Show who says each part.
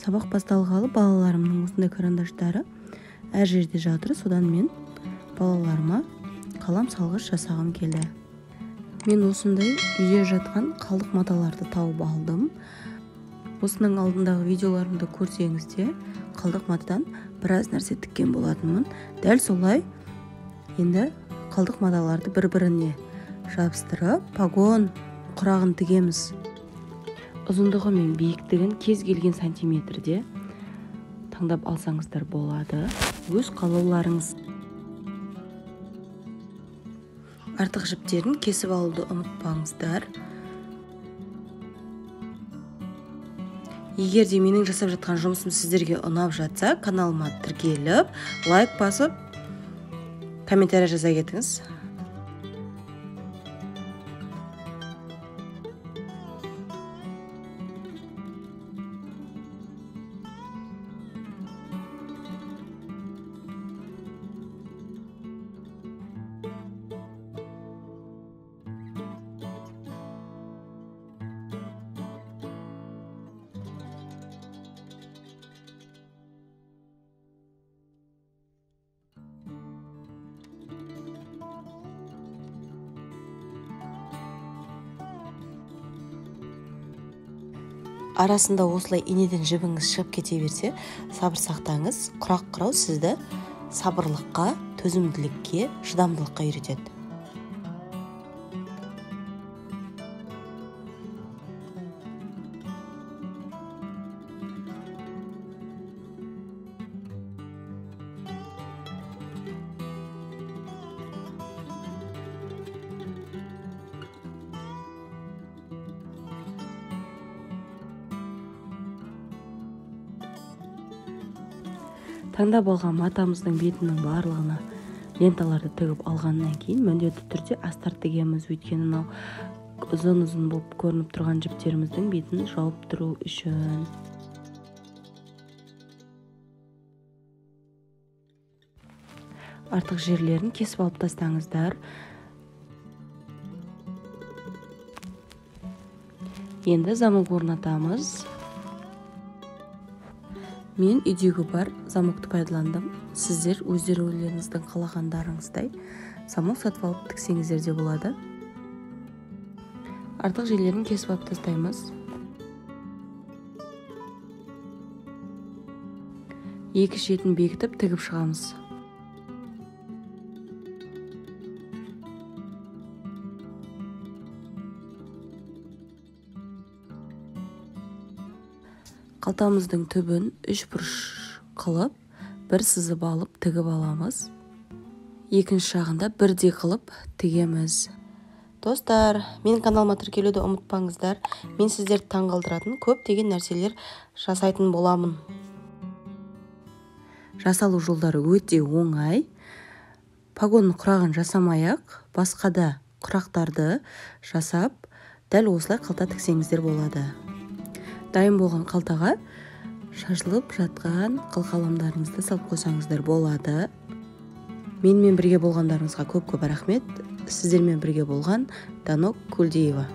Speaker 1: Сабақ басталғалы балаларымның осындай карандаштары әр жерде жатыр, содан мен балаларыма қалам салғыш жасағым келді. Мен осындай үйде жатқан қалдық маталарды тауып алдым. Осының алдындағы видеоларымды көрсеңізде қалдық матадан біраз нәрсе тіккен болатынмын. Дәл солай енді қалдық маталарды бір-біріне жабыстырып погон құрағын тігеміз. Ұзындығы мен биіктігін кез келген сантиметрде таңдап алсаңыздар болады. Өз қалауларыңыз. Артық жіптерін кесіп алуды ұмытпаңыздар. Егер де менің жасап жатқан жұмысым сіздерге ұнап жатса, каналыма тіркеліп, лайк басып, комментарий жаза кетіңіз. Арасында осылай инеден жібіңіз шығып кете берсе, сабыр сақтаңыз. Құрақ құрау сізді сабырлыққа, төзімділікке, шыдамдылыққа үйретеді. Таңдап алған матамыздың бетінің барлығына ленталарды тігіп алғаннан кейін міндетті түрде астар тігеміз. Өйткені мынау ұзын-ұзын болып көрініп тұрған жіптеріміздің бетін жауып тұру үшін. Артық жерлерін кесіп алып тастаңыздар. Енді замок орнатамыз. Мен үйдегі бар замокты пайдаландым. Сіздер өздеріңіздің қалағандарыңыздай замок сатып алып тіксеңіздер де болады. Артық жерлерін кесіп алып тастаймыз. Екі шетін бекітіп тігіп шығамыз. Қалтамыздың түбін 3 бұрыш қылып, бір сызып алып тігіп аламыз. Екінші жағында бірдей қылып тігеміз. Достар, менің каналыма тіркелуді ұмытпаңыздар. Мен сіздерді таңғалдыратын көптеген нәрселер жасайтын боламын. Жасалу жолдары өте оңай. Погон құрағын жасамай-ақ, басқа да құрақтарды жасап, дәл осылай қалта тіксеңіздер болады. Дайын болған қалтаға шашылып жатқан қылқаламдарыңызды салып қойсаңыздар болады. Менімен бірге болғандарыңызға көп рахмет. Сіздермен бірге болған Данок Көлдеева.